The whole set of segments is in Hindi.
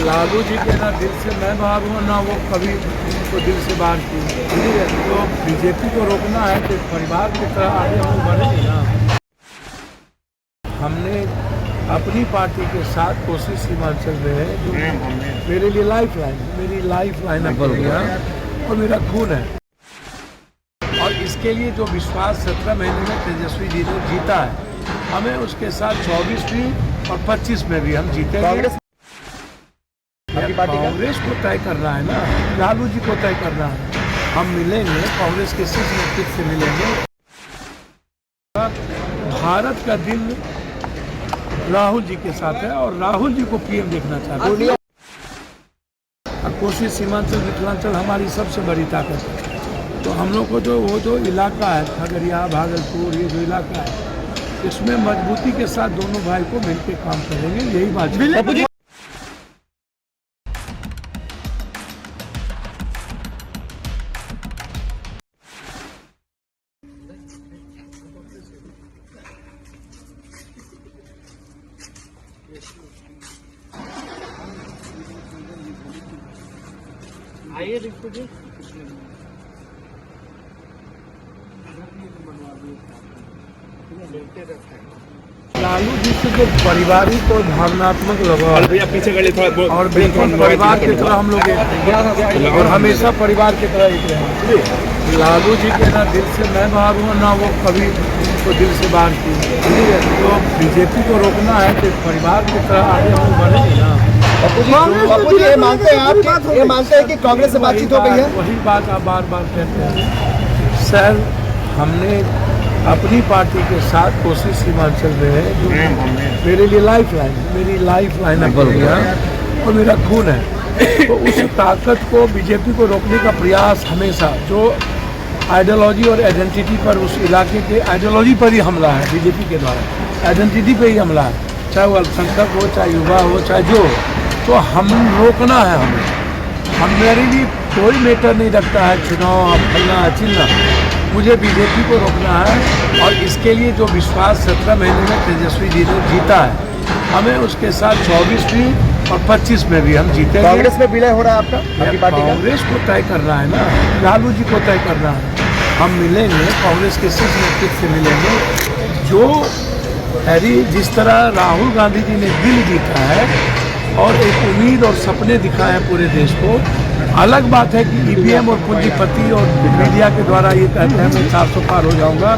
लालू जी के ना दिल से मैं बाहर हूँ ना वो कभी उनको दिल से बाहर की। तो बीजेपी को रोकना है तो परिवार की तरह आगे हम बढ़ेंगे ना। हमने अपनी पार्टी के साथ कोशिश हिमाचल में है जो मेरे लिए मेरी लाइफ लाइन है और मेरा खून है। और इसके लिए जो विश्वास 17 महीने में तेजस्वी जी ने जीता है, हमें उसके साथ 24 भी और 25 में भी हम जीतेंगे। कांग्रेस को तय करना है ना, लालू जी को तय करना है। हम मिलेंगे, कांग्रेस के शीर्ष नेतृत्व से मिलेंगे। भारत का दिल राहुल जी के साथ है और राहुल जी को पीएम देखना चाहते हैं। कोशिश सीमांचल मिथिलांचल हमारी सबसे बड़ी ताकत है। तो हम लोग को जो इलाका है खगड़िया भागलपुर, ये जो इलाका है, इसमें मजबूती के साथ दोनों भाई को मिलकर काम करेंगे, यही बात है। आइए देखो जी। लालू जी से जो पारिवारिक और भावनात्मक लगाव पीछे और बिल्कुल परिवार की तरह हम लोग और हमेशा परिवार की तरह एक रहे। लालू जी के ना दिल से मैं बाहर हूँ ना वो कभी उनको दिल से बाहर की। तो बीजेपी को रोकना है तो परिवार की तरह आगे हम बढ़ेंगे ना। बापू जी ये मानते हैं कि कांग्रेस से बातचीत हो गई है? वही बात आप बार बार कहते हैं सर। हमने अपनी पार्टी के साथ कोशिश हिमाचल में है जो मेरे लिए मेरी लाइफ लाइन है और मेरा खून है। तो उस ताकत को बीजेपी को रोकने का प्रयास हमेशा जो आइडियोलॉजी और आइडेंटिटी पर, उस इलाके के आइडियोलॉजी पर ही हमला है बीजेपी के द्वारा, आइडेंटिटी पे ही हमला है, चाहे वो अल्पसंख्यक हो, चाहे युवा हो, चाहे जो हो। तो हम रोकना है हमें। मेरे लिए कोई मैटर नहीं रखता है चुनाव फलना चिन्ना, मुझे बीजेपी को रोकना है। और इसके लिए जो विश्वास 17 महीने में तेजस्वी जी ने जीता है, हमें उसके साथ 24 भी और 25 में भी हम जीतेंगे। कांग्रेस में विलय हो रहा है आपका पार्टी का? कांग्रेस को तय करना है ना, लालू जी को तय करना है। हम मिलेंगे, कांग्रेस के शीर्ष नेतृत्व से मिलेंगे। जो जिस तरह राहुल गांधी जी ने दिल जीता है और एक उम्मीद और सपने दिखाए हैं पूरे देश को। अलग बात है कि ईवीएम और पूंजीपति और मीडिया के द्वारा ये कहते हैं मैं 400 पार हो जाऊंगा।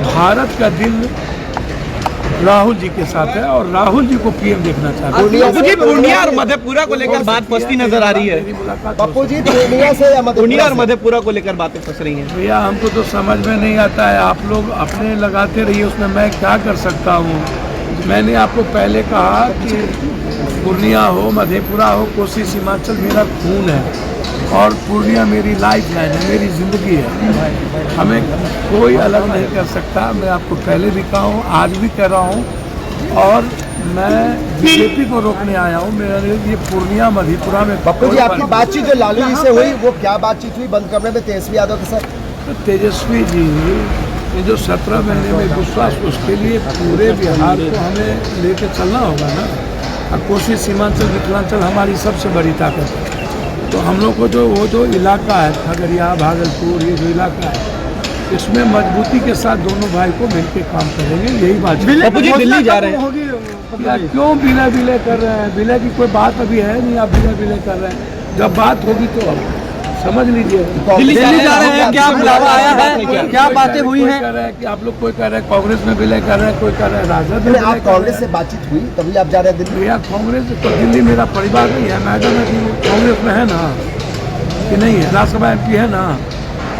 भारत का दिल राहुल जी के साथ है और राहुल जी को पीएम देखना चाहते हैं। पूर्णिया और मधेपुरा को लेकर बात फंसती नजर आ रही है। बापू जी पूर्णिया और मधेपुरा को लेकर बातें फंस रही हैं। भैया हमको तो समझ में नहीं आता है, आप लोग अपने लगाते रहिए, उसमें मैं क्या कर सकता हूँ। मैंने आपको पहले कहा कि पूर्णिया हो, मधेपुरा हो, कोशिश हिमाचल मेरा खून है और पूर्णिया मेरी लाइफ लाइन है, मेरी ज़िंदगी है। हमें कोई अलग नहीं कर सकता। मैं आपको पहले भी कहा हूँ, आज भी कह रहा हूँ। और मैं बीजेपी को रोकने आया हूँ। मेरे लिए पूर्णिया मधेपुरा में। बापू जी आपकी बातचीत जो लालू जी से हुई वो क्या बातचीत हुई बंद कमरे में तेजस्वी यादव के साथ? तो तेजस्वी जी ये जो 17 महीने में विश्वास, उसके लिए पूरे बिहार को हमें लेके चलना होगा ना। और कोशिश सीमांचल मिथिलांचल हमारी सबसे बड़ी ताकत है। तो हम लोग को जो इलाका है खगड़िया भागलपुर, ये जो इलाका है, इसमें मजबूती के साथ दोनों भाई को मिलकर काम करेंगे, यही बात है। दिल्ली जा रहे हैं, क्यों विलय कर रहे हैं? विलय की कोई बात अभी है नहीं, आप विलय कर रहे हैं। जब बात होगी तो समझ लीजिए। दिल्ली जा रहे हैं, क्या बुलावा आया है, क्या बातें हुई हैं? कह रहे हैं कि आप लोग कोई कह रहे हैं कांग्रेस में विलय कर रहे हैं, कोई कह रहे हैं राजद में। आप कांग्रेस से बातचीत हुई तभी आप जा रहे हैं दिल्ली? भैया कांग्रेस तो दिल्ली मेरा परिवार नहीं है, मैडम है कांग्रेस में है ना कि नहीं है, राज्यसभा एमपी है ना।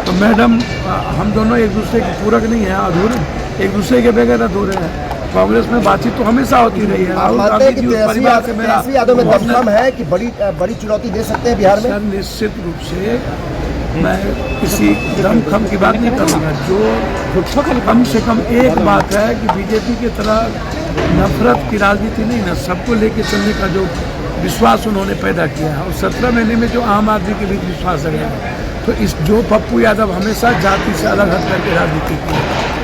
तो मैडम हम दोनों एक दूसरे के पूरक नहीं है, अधूरे, एक दूसरे के बगैर अधूरे हैं। कांग्रेस में बातचीत तो हमेशा होती रही है। राहुल गांधी जी उस परिवार से मेरा यादव में दमखम है कि बड़ी चुनौती दे सकते हैं बिहार में? सर निश्चित रूप से मैं किसी दमखम की बात नहीं करूँगा। जो कम से कम एक बात है कि बीजेपी की तरह नफरत की राजनीति नहीं ना, सबको लेके चलने का जो विश्वास उन्होंने पैदा किया है। और 17 महीने में जो आम आदमी के बीच विश्वास है, तो इस जो पप्पू यादव हमेशा जाति से अलग हट करके राजनीति की,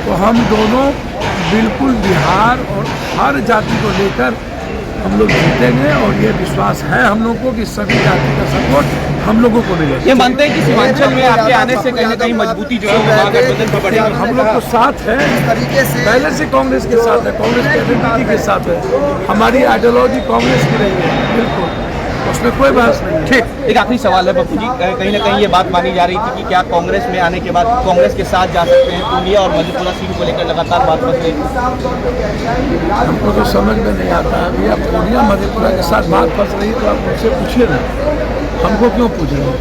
तो हम दोनों बिल्कुल बिहार और हर जाति को लेकर हम लोग जीतेंगे और ये विश्वास है हम लोग को कि सभी जाति का सपोर्ट हम लोगों को मिलेगा। ये मानते हैं कि सीमांचल में आपके आने से कहीं ना कहीं मजबूती जो है वो महागठबंधन में बढ़ेगी। हम लोग तो साथ है, तरीके से पहले से कांग्रेस के साथ है, कांग्रेस की आइडेंटिटी के साथ है, हमारी आइडियोलॉजी कांग्रेस की रही है, बिल्कुल उसमें कोई बहस नहीं। ठीक, एक आखिरी सवाल है पप्पू जी, कहीं ना कहीं ये बात मानी जा रही थी कि क्या कांग्रेस में आने के बाद कांग्रेस के साथ जा सकते हैं? पूर्णिया और मधेपुरा सीट को लेकर लगातार बात बन रही है। हमको तो समझ में नहीं आता अभी। अब पूर्णिया मधेपुरा के साथ बात फंस रही तो आप मुझसे पूछिए ना, हमको क्यों पूछ रहे हैं?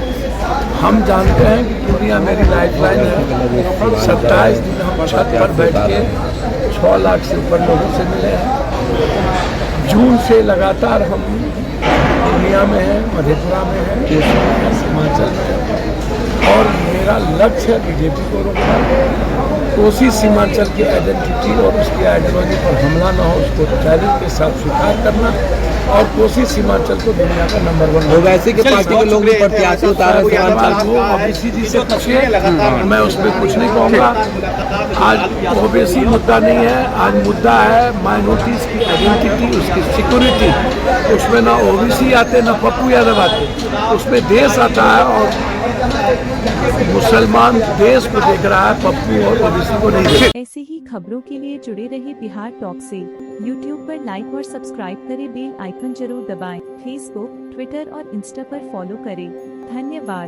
हम जानते हैं कि पूर्णिया मेरी लाइफलाइन है। 27 दिन हम छत पर बैठ के 6 लाख से ऊपर लोगों से मिले हैं। जून से लगातार हम पूर्णिया में है, मधेपुरा में है, केसर में है, सीमांचल में है और मेरा लक्ष्य है बीजेपी को रोकना, कोसी सीमांचल की आइडेंटिटी और उसकी आइडियोलॉजी पर हमला न हो, उसको चैलेंज के साथ स्वीकार करना और कोसी सीमांचल को दुनिया का नंबर 1 लोग ऐसे के पार्टी के लोग भी प्रत्याशी उतारे ओबीसी जी से पूछिए, मैं उस पर कुछ नहीं कहूँगा। आज ओबीसी मुद्दा नहीं है, आज मुद्दा है माइनॉरिटीज की आइडेंटिटी, उसकी सिक्योरिटी। उसमें ना ओबीसी आते ना पप्पू यादव आते, उसमें देश आता है और मुसलमान देश को देख रहा है, पप्पू और ओबीसी को नहीं देख रहा। ऐसी ही खबरों के लिए जुड़े रहे बिहार टॉक से। यूट्यूब पर लाइक और सब्सक्राइब करें, बेल आइकन जरूर दबाएं। फेसबुक, ट्विटर और इंस्टा पर फॉलो करें। धन्यवाद।